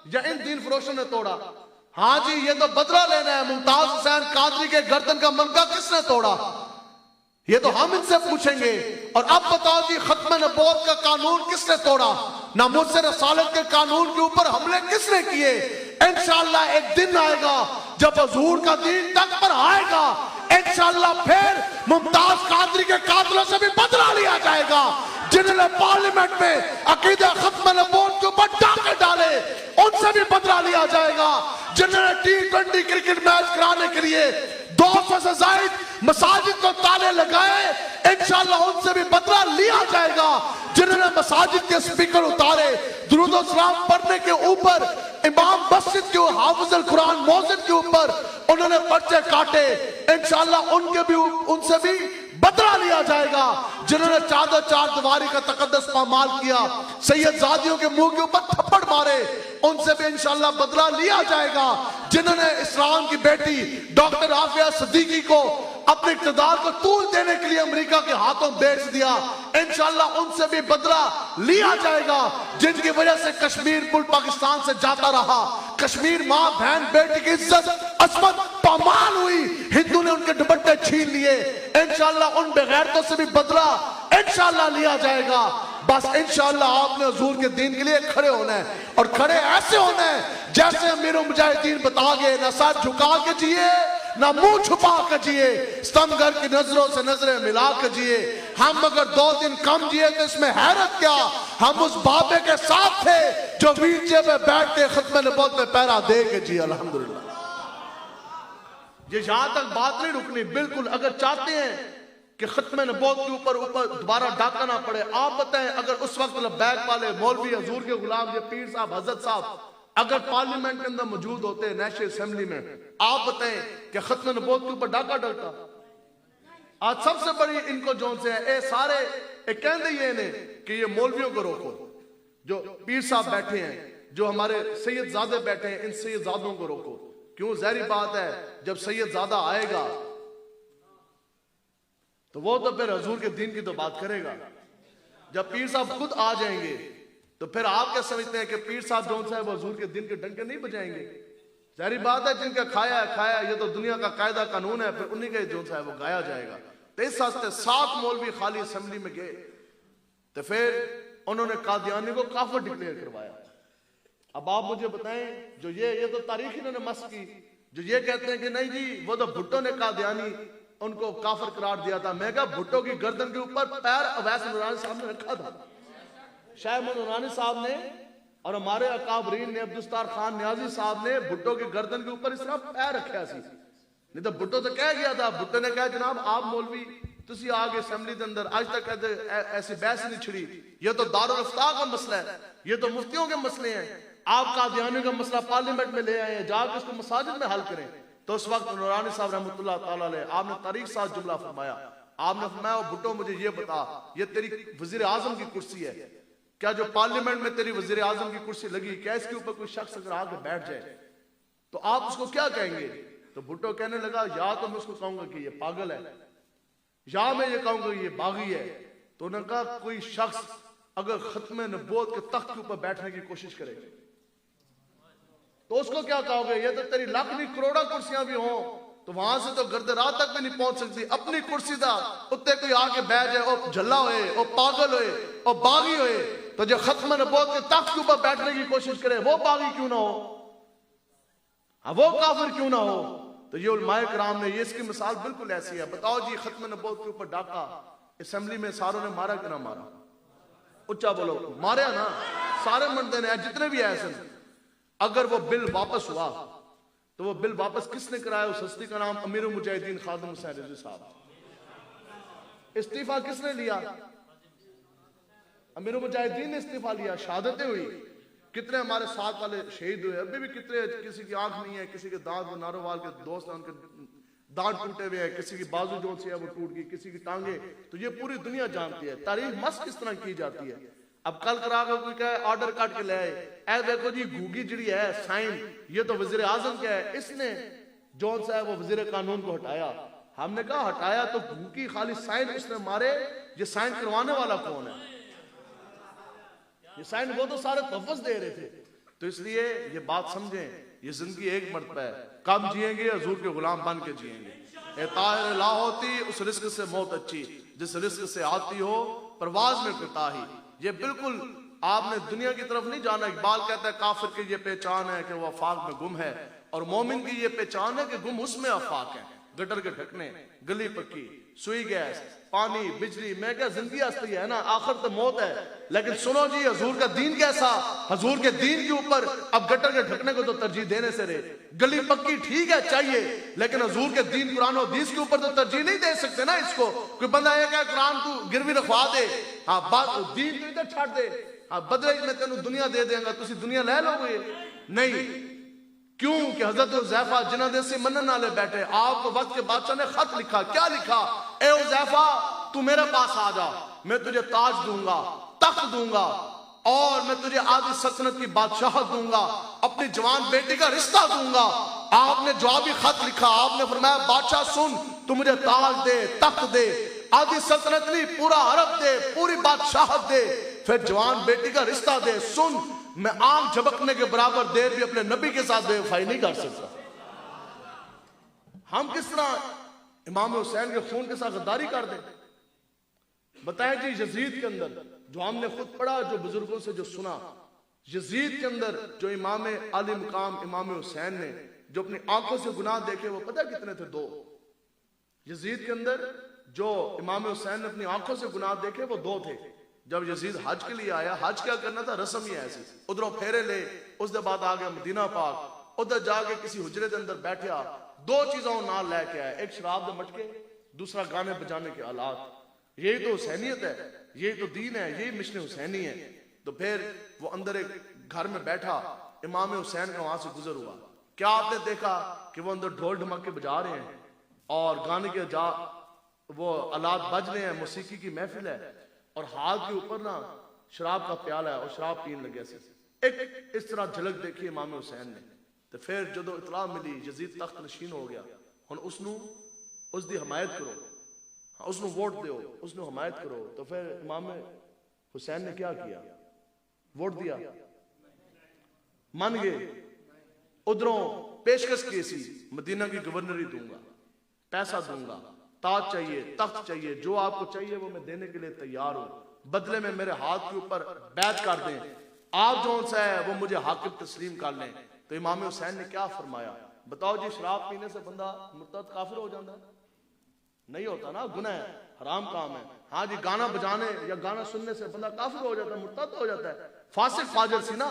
या इन दीन फरोशों ने तोड़ा? हाँ जी ये तो बदला लेना है। मुमताज हुसैन कादरी के गर्दन का मनका किसने तोड़ा? ये तो हम इनसे पूछेंगे। और अब बताओ जी खत्म नबूवत का कानून किसने तोड़ा? नामुस रसालत के कानून के ऊपर हमले किसने किए? इंशाअल्लाह एक दिन आएगा जब हुजूर का दीन तक पर आएगा, इंशाअल्लाह फिर मुमताज कादरी के कातलों से भी बदला लिया जाएगा। जिन्होंने पार्लियामेंट में अकीदा खत्म नबूवत के ऊपर डाके डाले उनसे भी बदला लिया जाएगा। जिन्होंने T20 क्रिकेट मैच कराने के लिए 200 से ज्यादा मसाजिद को ताले लगाए, इंशाअल्लाह उनसे भी बदला लिया जाएगा। जिन्होंने मसाजिद के स्पीकर उतारे, दुरूद और सलाम पढ़ने के ऊपर इमाम मस्जिद के हाफिज़ुल कुरान मौज़िन के ऊपर उन्होंने पर्चे काटे, इंशाअल्लाह उनसे भी बदला लिया जाएगा। जिन्होंने चादर चार दीवारी का तकद्दस पामाल किया, सैयद जादियों के मुंह के ऊपर थप्पड़ मारे, उनसे भी इंशाअल्लाह बदला लिया जाएगा। जिन्होंने इस्लाम की बेटी डॉक्टर आफिया सिद्दीकी को अपने इक़्तिदार को तूल देने के लिए अमेरिका के हाथों बेच दिया, इंशाअल्लाह उनसे भी बदला लिया जाएगा। जिनकी वजह से कश्मीर पुल पाकिस्तान से जाता रहा, कश्मीर माँ बहन बेटी की इज्जत असमत पामाल हुई, हिंदू ने उनके दुपट्टे छीन लिए, इंशाअल्लाह उन बेगैरतों से भी बदला इंशाअल्लाह लिया जाएगा। बस इंशाअल्लाह आपने हुजूर के दीन के लिए खड़े होना है, और खड़े ऐसे होना है जैसे अमीरुल मुजाहिदीन बता गए, ना सर झुका के जिए ना मुंह छुपा कर जिए, स्तंभगढ़ की नजरों से नजरें मिला कर जिए। हम अगर 2 दिन कम जिए तो इसमें हैरत क्या, हम उस बाबे के साथ थे जो व्हीलचेयर पे बैठ के खत्म नबूवत में पहरा दे के जिए। अल्हम्दुलिल्लाह ये यहां तक बात नहीं रुकनी, बिल्कुल। अगर चाहते हैं कि खत्म नबूवत के ऊपर दोबारा डाका ना पड़े, आप बताएं अगर उस वक्त लब्बैक वाले मौलवी हजूर के गुलाम ये पीर साहब हजरत साहब अगर पार्लियामेंट के अंदर मौजूद होते नेशनल असेंबली में, आप बताएं कि खत्म नबूवत के ऊपर डाका डलता? आज सबसे बड़ी इनको जोन से है, सारे कहते ये ने कि ये मौलवियों को रोको, जो पीर साहब बैठे हैं, जो हमारे सैयद ज़ादे बैठे हैं, इन सैयद ज़ादों को रोको। क्यों? ज़ाहिर बात है जब सैयद ज़ादा आएगा तो वो तो फिर हजूर के दीन की तो बात करेगा। जब पीर साहब खुद आ जाएंगे तो फिर आप क्या समझते हैं कि पीर साहब जोन साहब हजूर के दिन के डंके नहीं बजाएंगे? जाहिर बात है जिनका खाया है खाया, ये तो दुनिया का कायदा कानून है, फिर उन्हीं के जोन साहब वो गाया जाएगा। तो इस वास्ते 7 मौलवी खाली असेंबली में गए तो फिर उन्होंने कादियानी को काफिर डिक्लेयर करवाया। अब आप मुझे बताएं जो ये तो तारीख इन्होंने मस की, जो ये कहते हैं कि नहीं जी वो तो भुट्टो ने कादियानी उनको काफिर करार दिया था। मैं कहा भुट्टो की गर्दन के ऊपर पैर अवैस नूरानी साहब ने रखा था, शाह नूरानी साहब ने और हमारे अकाबरीन ने, अब्दुस्तार खान न्याजी साहब ने भुट्टो की गर्दन के ऊपर इस तरह पैर रखा सी। नहीं तो भुट्टो तो कह गया था, भुट्टो ने कहा जनाब आप मौलवी तुसी आगे असेंबली के अंदर आज तक कहते ऐसी बहस नहीं छिड़ी, ये तो दारुल इफ्ता का मसला है, ये तो मुफ्तियों के मसले हैं, आप कादियानी का मसला पार्लियामेंट में ले आए, जाकर इसको मसाजिद में हल करें। तो उस वक्त नूरानी साहब रहमतुल्लाह ताला अलैह आपने तारीख साथ जुमला फरमाया, आपने फरमाया भुट्टो मुझे ये बता, ये तेरी वजीर आजम की कुर्सी है, क्या जो पार्लियामेंट में तेरी वजीर आजम की कुर्सी लगी, क्या इसके ऊपर कोई शख्स अगर आके बैठ जाए तो आप उसको क्या कहेंगे? तो भुट्टो कहने लगा या तो मैं उसको कहूंगा कि ये पागल है, या मैं ये कहूंगा ये बागी है। तो उन्होंने कहा कोई शख्स अगर खत्म नबूवत के तख्त के ऊपर बैठने की कोशिश करे तो उसको क्या कहोगे? ये तो तेरी लाख नहीं करोड़ा कुर्सियां भी हों तो वहां से तो गर्द रात तक भी नहीं पहुंच सकती। अपनी कुर्सी दा उत्ते कोई आके बैठ जाए और झल्ला होए और पागल होए और बागी होए, तो जो खत्म नबूवत के तख्त के ऊपर बैठने की कोशिश करे वो बागी क्यों ना हो, वो काफिर क्यों ना हो? तो ये उलमाए कराम ने ये इसकी मिसाल बिल्कुल ऐसी है। बताओ जी, खत्म नबूवत के ऊपर डाका असेंबली में सारों ने मारा कि ना मारा? उच्चा बोलो, मारे ना सारे मंडे ने, जितने भी ऐसे। अगर वो बिल वापस हुआ तो वो बिल वापस किसने कराया? उस हस्ती का नाम अमीर मुजाहिदीन खादिम हुसैन रिजवी साहब। इस्तीफा किसने लिया? अमीर मुजाहिदीन ने इस्तीफा लिया। शहादतें हुई, कितने हमारे साथ वाले शहीद हुए, अभी भी कितने, किसी की आंख नहीं है, किसी के दांत, नारोवाल के दोस्त उनके दांत टूटे हुए हैं, किसी की बाजू जो सी है वो टूट गई, किसी की टांगे। तो ये पूरी दुनिया जानती है तारीख मस्त किस तरह की जाती है। अब कल करा कर कोई कहे ऑर्डर काट के ले आए, ऐ देखो जी घूगी जिड़ी है साइन, ये तो वजीर आजम क्या है, इसने जौन सा है वो वजीर कानून को हटाया। हमने कहा हटाया तो घूगी खाली साइन उसने मारे, ये साइन करवाने वाला कौन है? ये साइन वो तो सारे तहफ़्फ़ुज़ दे रहे थे। तो इसलिए ये बात समझें, ये जिंदगी एक मरतबा है, कब जिएंगे? हजूर के गुलाम बन के जिएंगे। ए ताहिर ला होती उस रिस्क से मौत अच्छी, जिस रिस्क से आती हो परवाज में कोताही। ये बिल्कुल आपने दुनिया की तरफ नहीं जाना। इकबाल कहता है काफिर की ये पहचान है कि वो आफाक में गुम है, और मोमिन की ये पहचान है कि गुम उसमें आफाक है। गटर के ढकने, गली पक्की, सुई गैस, पानी, बिजली, मैं क्या जिंदगी हस्ती है ना, आखिर तो मौत है। लेकिन सुनो जी, हजूर का दीन कैसा? हजूर के दीन के ऊपर अब गटर के ढकने को तो तरजीह देने से रहे। गली पक्की ठीक है चाहिए, लेकिन हजूर के दीन कुरान और हदीस के ऊपर तो तरजीह नहीं दे सकते ना। इसको कोई बंदा ये क्या कुरान तू गिरवी रखवा दे, हाँ बात दीन तो इधर छाड़ दे, हाँ बदले में तेन दुनिया दे देंगे, तुसी दुनिया ले लोगे नहीं। क्यों कि हजरत हुज़ैफा जिन्हां दे सी मनन नाले बैठे, आपको वक्त के बादशाह ने खत लिखा। क्या लिखा? ए हुज़ैफा तू मेरे पास आ जा, मैं तुझे ताज दूंगा, तख्त दूंगा, और मैं तुझे आदि सल्तनत की बादशाहत दूंगा, अपनी जवान बेटी का रिश्ता दूंगा। आपने जवाबी खत लिखा, आपने फरमाया बादशाह सुन, तू मुझे ताज दे, तख्त दे, आदि सल्तनत नहीं पूरा अरब दे, पूरी बादशाहत दे, फिर जवान बेटी का रिश्ता दे। सुन, मैं आंख झपकने के बराबर देर भी अपने नबी के साथ बेवफाई नहीं कर सकता। हम किस तरह इमाम हुसैन के खून के साथ गद्दारी कर दें? बताएं जी, यजीद के अंदर जो हमने खुद पढ़ा, जो बुजुर्गों से जो सुना, यजीद के अंदर जो इमाम आली मुकाम इमाम हुसैन ने जो अपनी आंखों से गुनाह देखे, वो पता कितने थे? 2। यजीद के अंदर जो इमाम हुसैन ने अपनी आंखों से गुनाह देखे वो 2 थे। जब यजीद हज के लिए आया, हज क्या करना था, रस्म ही ऐसी, उधरों फेरे ले, उसके बाद आ गया मदीना पाक, उधर जाके किसी हुजरे के अंदर बैठा, 2 चीजों नाल लेके आया, एक शराब के मटके, दूसरा गाने बजाने के आलात। यही तो हुसैनियत है, यही तो दीन है, यही मिशन हुसैनी है। तो फिर वो अंदर एक घर में बैठा, इमाम हुसैन का वहां से गुजर हुआ। क्या आपने देखा कि वो अंदर ढोल ढमाके बजा रहे हैं और गाने के वो आलात बज रहे हैं, मौसीकी की महफिल है, और हाथ के ऊपर ना शराब का प्याला है और शराब पीने लगे से। एक इस तरह झलक देखी इमाम हुसैन ने। तो फिर जो इतला मिली यजीद तख्त नशीन हो गया, हुण उसनू उसकी हमायत करो, उसनू वोट दो, उसनू हमायत करो। तो फिर इमाम हुसैन ने क्या किया? वोट दिया, मान गए। उधरों पेशकश की सी, मदीना की गवर्नरी दूंगा, पैसा दूंगा, ताज चाहिए, तख्त चाहिए, जो आपको चाहिए वो मैं देने के लिए तैयार हूं, बदले में मेरे हाथ के ऊपर बैत कर दें, आप जो सा है वो मुझे हाकिम तस्लीम कर लें। तो इमाम हुसैन ने क्या फरमाया? बताओ जी, शराब पीने से बंदा मुर्तद काफिर हो जाता है? नहीं होता ना, गुनाह है, हराम काम है। हाँ जी, गाना बजाने या गाना सुनने से बंदा काफिर हो जाता है, मुर्तद हो जाता है, फासिक फाजिर सी ना,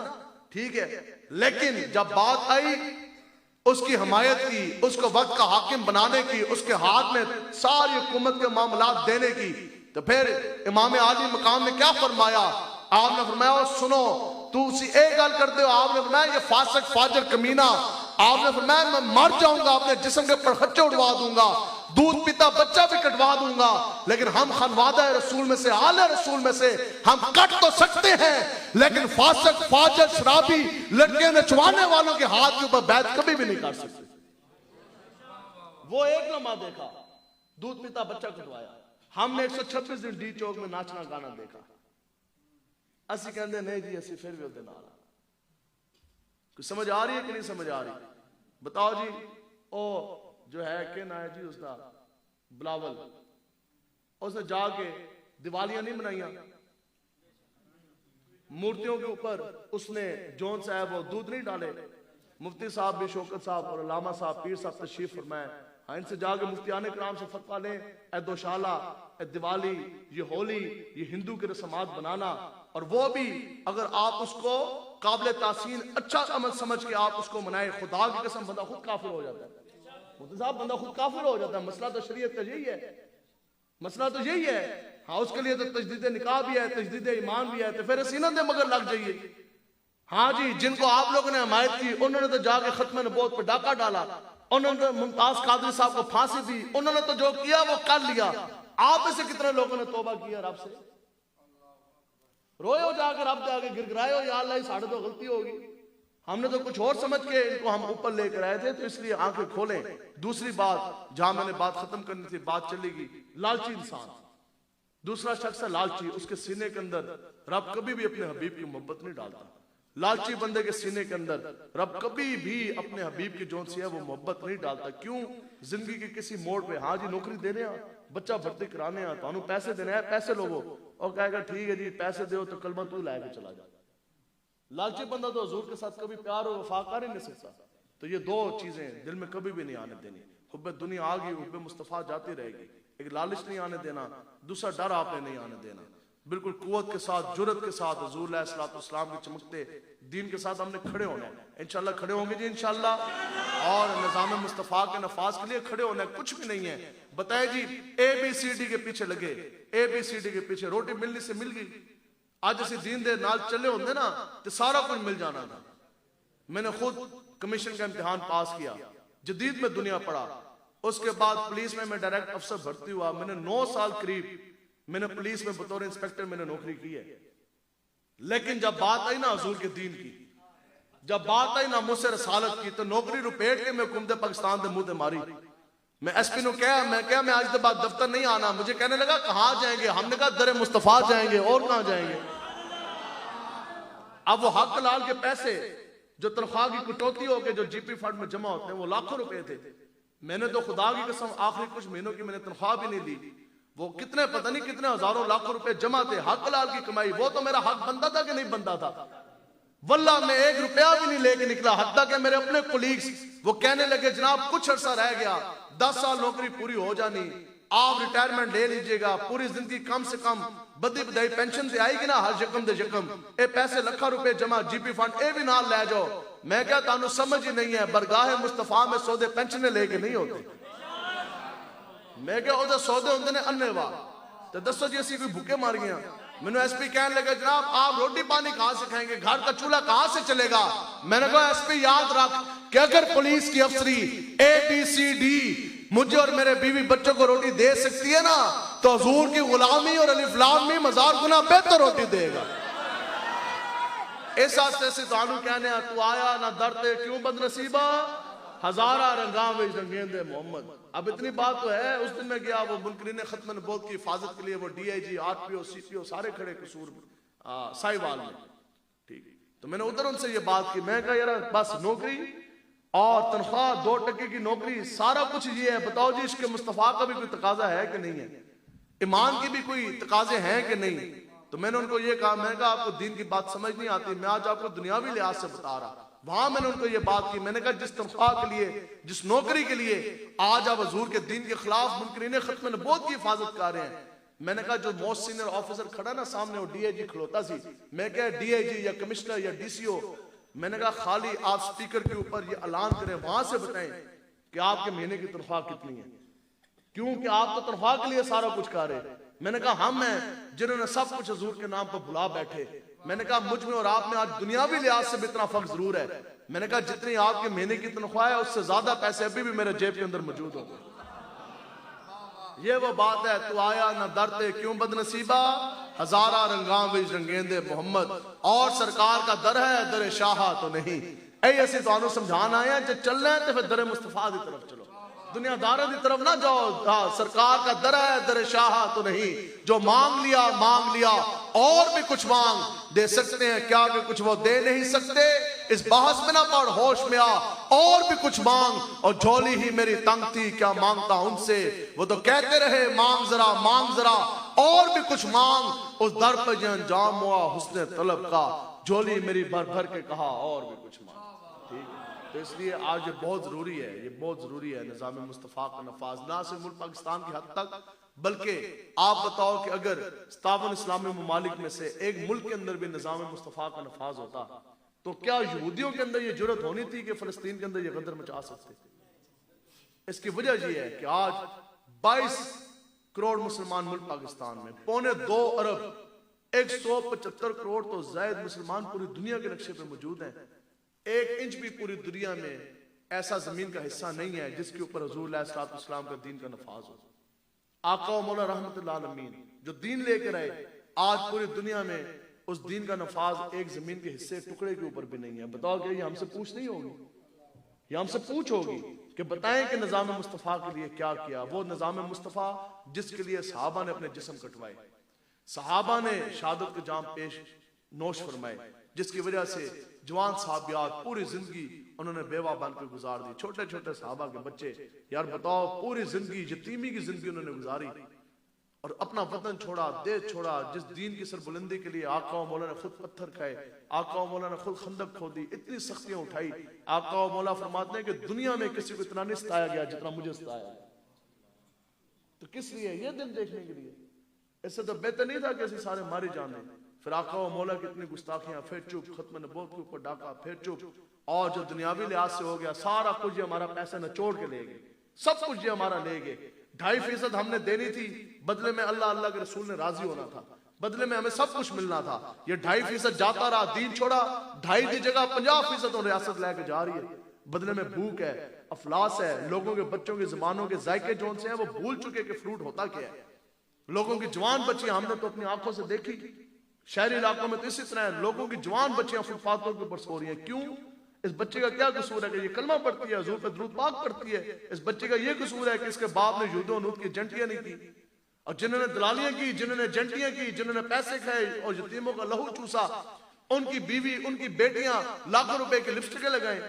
ठीक है। लेकिन जब बात आई उसकी हमायत की, उसको वक्त का हाकिम बनाने की, उसके हाथ में सारी हुकूमत के मामलात देने की, तो फिर इमाम आली मकाम ने क्या फरमाया? आपने फरमाया सुनो, तू उसी एक गल कर दो। आपने फरमाया ये फासिक फाजिर कमीना, आपने फरमाया मैं मर जाऊंगा, अपने जिस्म के पड़खच्चे उड़वा दूंगा, दूध पीता बच्चा भी कटवा दूंगा, लेकिन हम खनवादा रसूल में से, आले रसूल में से हम कट तो सकते हैं, लेकिन फासिक फाजिर शराबी लड़के नचवाने वालों के हाथ के ऊपर बैत कभी भी नहीं कर सकते। वो एक लम्हा देखा, दूध पीता बच्चा कटवाया। हमने 126 दिन डी चौक में नाचना गाना देखा। ਅਸੀਂ ਕਹਿੰਦੇ ਨਹੀਂ ਜੀ ਅਸੀਂ ਫਿਰ ਵੀ ਉਹਦੇ ਨਾਲ। कोई समझ आ रही है कि नहीं समझ आ रही? बताओ जी। ओ जो है क्या ना है जी उसका बिलावल, उसने जाके दिवालियां नहीं मनाइया, मूर्तियों के ऊपर उसने जोन साहब वो दूध नहीं डाले। मुफ्ती साहब भी, शौकत साहब और अल्लामा साहब, पीर साहब तशरीफ फरमाए। हाँ, इनसे जाके मुफ्तियाने कराम से फतवा लें, ए दोशाला, ए दिवाली, ये होली, ये हिंदू के रस्मात बनाना, और वो भी अगर आप उसको काबिल तासीन अच्छा अमल समझ के आप उसको मनाए, खुदा की कसम बंदा खुद काफिर हो जाता है। मुफ्ती साहब बंदा खुद काफिर हो जाता है। मसला तो शरीयत का यही है, मसला तो यही है। हाँ, उसके लिए तो तजदीद निकाह भी है, तजदीद ईमान भी है, तो फिर सीना दे मगर लग जाइए। हाँ जी, जिनको आप लोगों ने हमायत की उन्होंने तो जाके खत्म नबूवत पर डाका डाला, उन्होंने तो मुमताज कादरी साहब को फांसी दी, उन्होंने तो जो किया वो कर लिया। आप में से कितने लोगों ने तौबा किया रब से? रोए हो जाकर रब के आगे गिरगिराए हो, या अल्लाह साढ़े तो गलती होगी, हमने तो कुछ और समझ के इनको हम ऊपर लेकर आए थे, तो इसलिए आंखें खोलें। दूसरी बात जहां मैंने बात खत्म करनी थी, बात चलेगी लालची इंसान। दूसरा शख्स है लालची, उसके सीने के अंदर रब कभी भी अपने हबीब की मोहब्बत नहीं डालता। लालची बंदे के सीने के अंदर रब कभी भी अपने हबीब की जोन सी है वो मोहब्बत नहीं डालता। क्यों? जिंदगी के किसी मोड़ पे, हाँ जी नौकरी देने आ, बच्चा भर्ती कराने आ, तो पैसे देने हैं, पैसे लोगो, और कहेगा ठीक है जी पैसे दो तो कलमा तू लाके चला जा। लालची बंदा तो हुजूर के साथ कभी प्यार और वफा कर ही नहीं सकता। तो ये दो चीजें दिल में कभी भी नहीं आने देनी। हुब्बे दुनिया आ गई, हुब्बे मुस्तफा जाती रहेगी। एक लालच नहीं आने देना, दूसरा डर आपने नहीं आने देना। बिल्कुल कुव्वत के साथ, जुर्रत के साथ हुजूर अलैहिस्सलाम के चमकते दीन के साथ हमने खड़े होना है। इंशाल्लाह खड़े होंगे जी इंशाल्लाह। और निज़ाम मुस्तफा के नफाज के लिए खड़े होना है, कुछ भी नहीं है। बताए जी ABCD के पीछे लगे, ABCD के पीछे रोटी मिलने से मिल गई। आज ऐसे दीन दे नाल चले होंगे ना तो सारा कुछ मिल जाना था। मैंने खुद कमीशन का इम्तिहान पास किया, जदीद में दुनिया पढ़ा, उसके बाद पुलिस में मैं डायरेक्ट अफसर भर्ती हुआ। मैंने 9 साल करीब मैंने पुलिस में बतौर इंस्पेक्टर मैंने नौकरी की है। लेकिन जब बात आई ना हुजूर के दीन की, जब बात आई ना मुझसे रसालत की, तो नौकरी रुपेट के मैं हुकूमत पाकिस्तान के मुंह ते मारी। मैं SP ने कहा, मैं आज के बाद दफ्तर नहीं आना। मुझे कहने लगा कहाँ जाएंगे? हमने कहा दर मुस्तफा जाएंगे, और कहाँ जाएंगे? अब वो हक लाल के पैसे जो तनख्वाह की कटौती होकर जो GP फंड में जमा होते हैं वो लाखों रुपए थे। मैंने तो खुदा की कसम आखिरी कुछ महीनों की मैंने तनख्वाह भी नहीं ली। वो कितने पता नहीं कितने हजारों लाखों रुपए जमा थे, हक लाल की कमाई। वो तो मेरा हक बनता था कि नहीं बनता था? वल्लाह मैं 1 रुपया भी नहीं लेके निकला। हत्ता के मेरे अपने कोलीग्स वो कहने लगे जनाब कुछ अरसा रह गया, 10 साल नौकरी पूरी हो जानी, आप रिटायरमेंट ले लीजिएगा, पूरी जिंदगी कम से कम बदी बधाई पेंशन से आएगी ना, हर यकम दे यकम ए पैसे लाखों रुपए जमा GP फंड ए भी नाल ले जाओ। मैं क्या तानू समझ ही नहीं है, बरगाह मुस्तफा में सौदे पेंशन लेके नहीं होते। मैं क्या उधर सौदे होंगे ने अन्नेवा। तो दसो जी असी कोई भूखे मार गया। मैंने SP कहने लगे जनाब आप रोटी पानी कहां से खाएंगे, घर का चूल्हा कहां से चलेगा? मैंने कहा SP याद रख कि अगर पुलिस की अफसरी ABCD मुझे और मेरे बीवी बच्चों को रोटी दे सकती है ना, तो हुजूर की गुलामी और अलिफ लाम में 1000 गुना बेहतर रोटी देगा। इस आस्ते से तानू कहने तू आया ना दरते क्यों बदनसीबा, हजारा रंगा में रंगेंदे मोहम्मद। अब इतनी बात तो है, उस दिन में गया वो मुनकरीन खत्म नबूवत की हिफाजत के लिए वो DIG RPO CPO सारे खड़े कसूर साहिवाल में, ठीक। तो मैंने उधर उनसे ये बात की। मैं कहा यार बस नौकरी और तनख्वाह 2% की नौकरी सारा कुछ ये है। बताओ जी इसके मुस्तफा का भी कोई तकाजा है कि नहीं है? ईमान की भी कोई तकाजे हैं कि नहीं? तो मैंने उनको ये कहा, मैंने कहा आपको दीन की बात समझ नहीं आती, मैं आज आपको दुनियावी लिहाज से बता रहा। वहां मैंने उनको ये बात की। मैंने कहा जिस तनख्वाह के लिए, जिस नौकरी के लिए आज आप हुजूर के दीन के खिलाफ मुनकरीन खत्म नबूवत की हिफाजत कर रहे हैं, मैंने कहा जो मोस्ट सीनियर ऑफिसर खड़ा ना सामने वो DIG खड़ोता सी। मैं क्या DIG या कमिश्नर या DCO, मैंने कहा खाली आप स्पीकर के ऊपर ये ऐलान करें, वहां से बताएं कि आपके महीने की तनख्वाह कितनी है, क्योंकि आप तो तनख्वाह के लिए सारा कुछ कर रहे। मैंने कहा हम हैं जिन्होंने सब कुछ हुजूर के नाम पर भुला बैठे। मैंने कहा मुझ में और आप में आज दुनियावी लिहाज से भी इतना फर्क जरूर है। मैंने कहा जितनी आपके महीने की तनख्वाह है उससे ज्यादा पैसे अभी भी मेरे जेब के अंदर मौजूद होंगे। ये वो बात है, तू आया ना दरते क्यों बदनसीबा, हजारा रंगा विच रंगेंदे मोहम्मद। और सरकार का दर है दर शाह तो नहीं। ऐ असि तुहानू समझान आए हैं, जो चलना है तो फिर दर मुस्तफा की तरफ चलो, दुनियादारों की तरफ ना जाओ। सरकार का दर है दर शाह तो नहीं। जो मांग लिया और भी कुछ मांग, दे सकते हैं क्या कि कुछ वो दे नहीं सकते, इस बहस में ना पड़, होश में आ, और भी कुछ मांग। और झोली ही मेरी तंग थी, क्या मांगता उनसे, वो तो कहते रहे मांग जरा मांग जरा, और भी कुछ मांग। उस दर पर जो अंजाम हुआ हुस्न तलब का, झोली मेरी भर भर के कहा और भी कुछ मांग। ठीक है, तो इसलिए आज ये बहुत जरूरी है, ये बहुत जरूरी है निज़ाम मुस्तफ़ा का नफाज, ना सिर्फ मुल्क पाकिस्तान की हद तक, बल्कि आप बताओ कि अगर 57 इस्लामी ममालिक में से एक मुल्क के अंदर भी निज़ाम मुस्तफ़ा का नफाज होता, तो क्या यहूदियों के अंदर ये जुर्रत होनी थी कि फलस्तीन के अंदर ये गदर मचा सकते? इसकी वजह यह है कि आज 22 करोड़ मुसलमान मुल्क पाकिस्तान में, 2.25 अरब 175 करोड़ तो ज्यादा मुसलमान पूरी दुनिया के नक्शे पे मौजूद हैं। 1 इंच भी पूरी दुनिया में ऐसा जमीन का हिस्सा नहीं है जिसके ऊपर हुजूर अलैहिस्सलाम का दीन का नफाज हो। आका व मौला रहमतुल्लाह अलमीन जो दीन लेकर आए, आज पूरी दुनिया में उस दीन का नफाज एक जमीन के हिस्से टुकड़े के ऊपर भी नहीं है। बताओ कि ये हमसे पूछ नहीं होगी, ये हमसे पूछ होगी कि बताएं कि निज़ाम मुस्तफ़ा के लिए क्या किया। वो निज़ाम मुस्तफ़ा जिसके लिए सहाबा ने अपने जिस्म कटवाए, सहाबा ने शहादत के जाम पेश नोश फरमाए, जिसकी वजह से जवान साहबियात पूरी जिंदगी उन्होंने बेवा बन के गुजार दी। छोटे छोटे सहाबा के बच्चे, यार बताओ, पूरी जिंदगी यतीमी की जिंदगी उन्होंने गुजारी और अपना वतन छोड़ा, देश छोड़ा, जिस दीन की सरबुलंदी के लिए आका मौला ने खुद पत्थर खाए, आका मौला ने खुद खंदक खोदी, इतनी सख्तियां उठाई। आका मौला फरमाते हैं कि दुनिया में किसी को इतना नहीं सताया गया जितना मुझे सताया। तो किस लिए? ये दिन देखने के लिए। इससे तो बेहतर नहीं था कि ऐसे सारे मारे जाने। फिर आका मौला की इतनी गुस्ताखियां, फिर चुप, खत्म नबूवत के ऊपर डाका, फिर चुप, और जो दुनियावी लिहाज से हो गया सारा कुछ ये हमारा पैसा नचोड़ के ले गए, सब कुछ ये हमारा ले गए। 2.5% हमने देनी थी, बदले में अल्लाह अल्लाह के रसूल ने राजी होना था, बदले में हमें सब कुछ मिलना था। ये 2.5% जाता रहा, दीन छोड़ा, 2.5 की जगह 50% रियासत लेके जा रही है। बदले में भूख है, अफलास है, लोगों के बच्चों के जबानों के जायके जोन से हैं वो भूल चुके कि फ्रूट होता क्या है। लोगों की जवान बच्चियां हमने तो अपनी आंखों से देखी, शहरी इलाकों में तो इसी तरह है, लोगों की जवान बच्चियां फुटपाथों के ऊपर सो रही हैं। क्यों? इस बच्चे का क्या कसूर है कि ये कलमा पढ़ती है, हुजूर पे दुरूद पाक पढ़ती है? इस बच्चे का ये कसूर है कि इसके बाप ने यूदो नूत की जंटियां नहीं की, और जिन्होंने दलालियां की, जिन्होंने जंटियां की, जिन्होंने पैसे खाए और यतीमों का लहू चूसा, उनकी बीवी, उनकी बेटियां लाखों रुपए की लिपस्टिकें लगाए।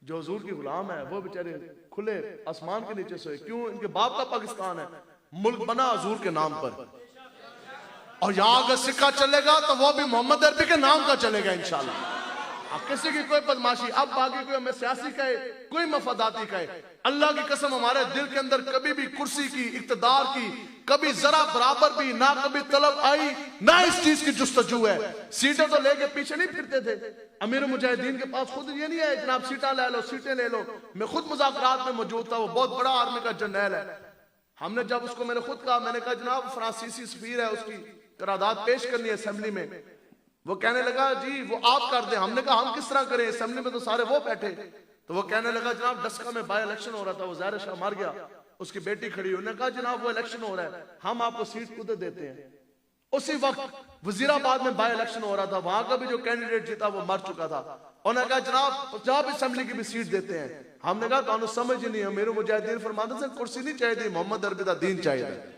जो हुजूर की गुलाम है वो बेचारे खुले आसमान के नीचे सोए। क्यों? इनके बाप का पाकिस्तान है, मुल्क बना हुजूर के नाम पर, और यहाँ अगर सिक्का चलेगा तो वो भी मोहम्मद अरबी के नाम का चलेगा इंशाल्लाह। अब किसी की कोई बदमाशी, अब बाकी कोई हमें सियासी कहे, कोई मफादाती कहे, अल्लाह की कसम हमारे दिल के अंदर कभी भी कुर्सी की, इक्तदार की कभी जरा बराबर भी ना कभी तलब आई, ना इस चीज की जुस्तजू है। सीटें तो लेके पीछे नहीं फिरते थे। अमीर मुजाहिदीन के पास खुद ये नहीं है जनाब सीटें ले लो, सीटें ले लो। मैं खुद मुज़ाकरात में मौजूद था, वो बहुत बड़ा आर्मी का जनरल है। हमने जब उसको, मैंने खुद कहा, मैंने कहा जनाब फ्रांसीसी सफीर है, उसकी करारदाद पेश करनी है असेंबली में। वो कहने लगा जी वो आप कर दें। हमने कहा हम किस तरह करें, असेंबली में तो सारे वो बैठे। तो वो कहने लगा जनाब डस्का में बाय इलेक्शन हो रहा था, वो ज़ाहिर शाह मार गया, उसकी बेटी खड़ी। उन्होंने कहा जनाब वो इलेक्शन हो रहा है, हम आपको सीट खुद देते हैं। उसी वक्त वजीराबाद में बाय इलेक्शन हो रहा था, वहां का भी जो कैंडिडेट जीता वो मर चुका था। उन्होंने कहा जनाब पंजाब असेंबली की भी सीट देते हैं। हमने कहा तो समझ ही नहीं है, मेरे मुजाहिदीन फरमाते थे कुर्सी नहीं चाहिए, मोहम्मद अरबी का दीन चाहिए,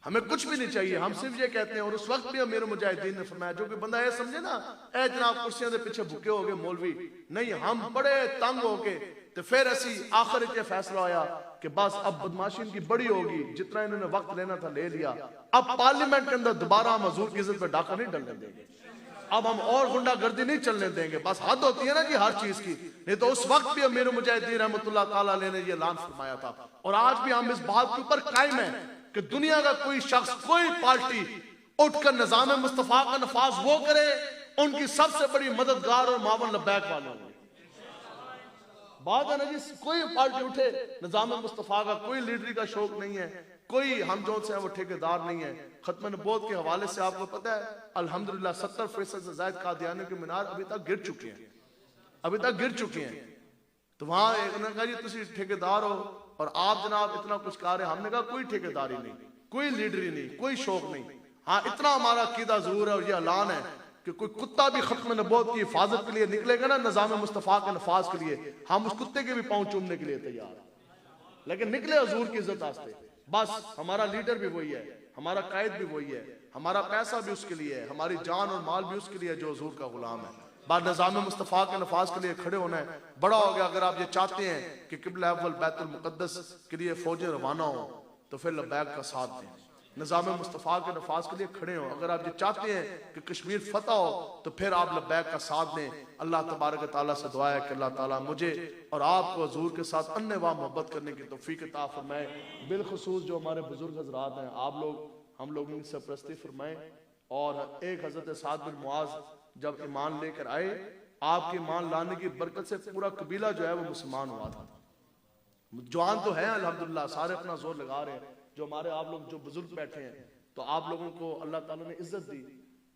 हमें कुछ भी नहीं चाहिए, हम सिर्फ ये कहते हैं। और उस वक्त भी अमीर मुजाहिदीन ने फरमाया, जो कि बंदा ये समझे ना ए जनाब कुर्सियों के पीछे भूखे हो गए मौलवी, नहीं, हम बड़े तंग हो गए। तो फिर ऐसी आखिर ये फैसला आया कि बस अब बदमाशी इनकी बड़ी होगी, जितना इन्होंने वक्त लेना था ले लिया, अब पार्लियामेंट के अंदर दोबारा हम हुजूर की इज्जत पे डाका नहीं डलने देंगे, अब हम और गुंडागर्दी नहीं चलने देंगे। बस हद होती है ना कि हर चीज की। नहीं तो उस वक्त भी अमीर मुजाहिदीन रहमतुल्लाह ताला अलैह ने ये ऐलान फरमाया था, और आज भी हम इस बात के ऊपर कायम है कि दुनिया का कोई शख्स, कोई पार्टी उठकर निजाम मुस्तफा का नफाज वो करे, उनकी सबसे बड़ी मददगार और मावन लब्बैक वाले होंगे। बात है ना जी, कोई पार्टी उठे, निजाम मुस्तफा का कोई लीडरी का शौक नहीं है, कोई हम जो से है वो ठेकेदार नहीं है। खत्म नबूवत के हवाले से आपको पता है अल्हम्दुलिल्लाह 70% से ज्यादा कादियानी के मीनार अभी तक गिर चुके हैं, अभी तक गिर चुके हैं। तो वहां उन्होंने कहा जी तुम ठेकेदार हो और आप जनाब इतना कुछ कर रहे हैं। हमने कहा कोई ठेकेदारी नहीं, कोई लीडरी नहीं, कोई शौक नहीं। हाँ इतना हमारा अकीदा जरूर है और ये ऐलान है कि कोई कुत्ता भी खत्म नबूवत की हिफाजत के लिए निकलेगा ना निजाम मुस्तफा के नफाज के लिए, हम उस कुत्ते के भी पांव चूमने के लिए तैयार हैं, लेकिन निकले हुजूर की इज्जत वास्ते। बस हमारा लीडर भी वही है, हमारा कायद भी वही है, हमारा पैसा भी उसके लिए है, हमारी जान और माल भी उसके लिए है जो हुजूर का गुलाम है। बाद निज़ाम मुस्तफ़ा के नफाज के लिए खड़े होना है। बड़ा हो गया अगर आप ये चाहते हैं कि क़िबला अव्वल बैतुल मुक़द्दस के लिए फौजें रवाना हो तो फिर लब्बैक का साथ दें, निज़ाम मुस्तफ़ा के नफाज के लिए खड़े हो। अगर आप ये चाहते हैं कि कश्मीर फतह हो तो फिर आप लब्बैक का साथ दें। अल्लाह तबारक व तआला से दुआ है कि अल्लाह ताला मुझे और आपको हुजूर के साथ अन्नेवाह मोहब्बत करने की तौफीक अता फरमाए। बिलखुसूस जो हमारे बुजुर्ग हजरात हैं, आप लोग हम लोग इनकी सरपरस्ती फरमाएं। और एक हजरत साद बिन मुआज जब ईमान लेकर आए, आपके ईमान लाने की बरकत से पूरा कबीला जो है वो मुसलमान हुआ था। जवान तो है अल्हम्दुलिल्लाह, सारे अपना जोर लगा रहे हैं। जो हमारे आप लोग जो बुजुर्ग बैठे हैं, तो आप लोगों को अल्लाह ताला ने इज्जत दी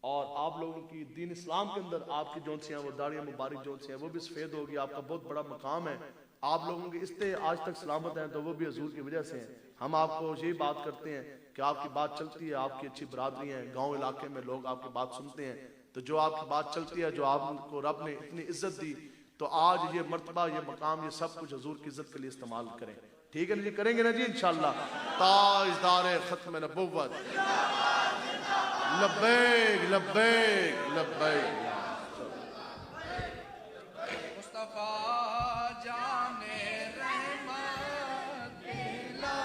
और आप लोगों की दीन इस्लाम के अंदर आपकी जोन सी हैं वो दाढ़ियाँ मुबारक जोन सी हैं वो भी सफेद होगी। आपका बहुत बड़ा मकाम है। आप लोगों के इस्ते आज तक सलामत हैं तो वो भी हुजूर की वजह से हैं। हम आपको यही बात करते हैं कि आपकी बात चलती है, आपकी अच्छी बरादरी है, गाँव इलाके में लोग आपकी बात सुनते हैं। तो जो आपकी बात चलती है, जो आपको रब ने इतनी इज्जत दी, तो आज ये मर्तबा, ये मकाम, ये सब कुछ हुजूर की इज्जत के लिए इस्तेमाल करें। ठीक है ना जी, करेंगे ना जी इंशाअल्लाह। ताजदार खत्म नबुव्वत लब्बैक लब्बैक लब्बैक। मुस्तफा जाने रहमत दिला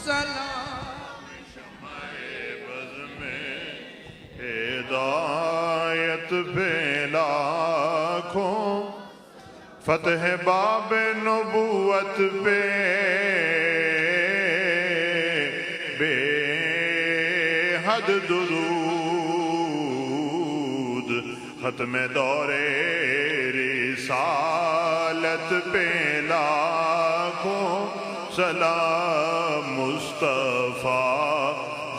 सलाम बज़ में हिदायत पे लाखों फतह बाब नबूवत पे बेहद दुरूद खत्म दौरे रिसालत पे लाखों सलाम मुस्तफा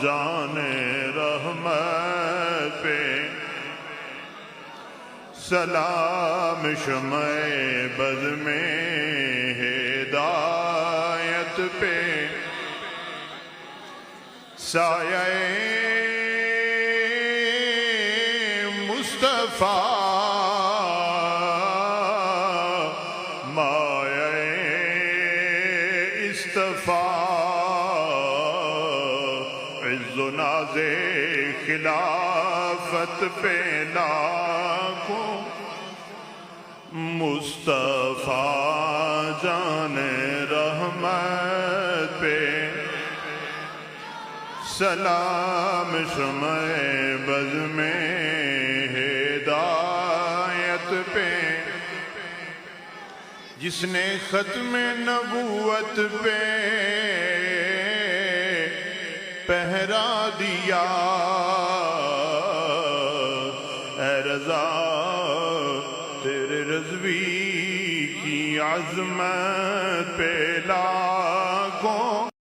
जाने रहमत पे सलाम शमए बज़ में हिदायत पे साये मुस्तफा माये इस्तफा इज़्ज़ो नाज़े खिलाफत पे लाखों मुस्तफा जाने रहमत पे सलाम शमए बज़ में हिदायत पे जिसने खत्म नबूवत पे पहरा दिया ऐ रज़ा तेरे रज़वी की अज़मत पे लाखों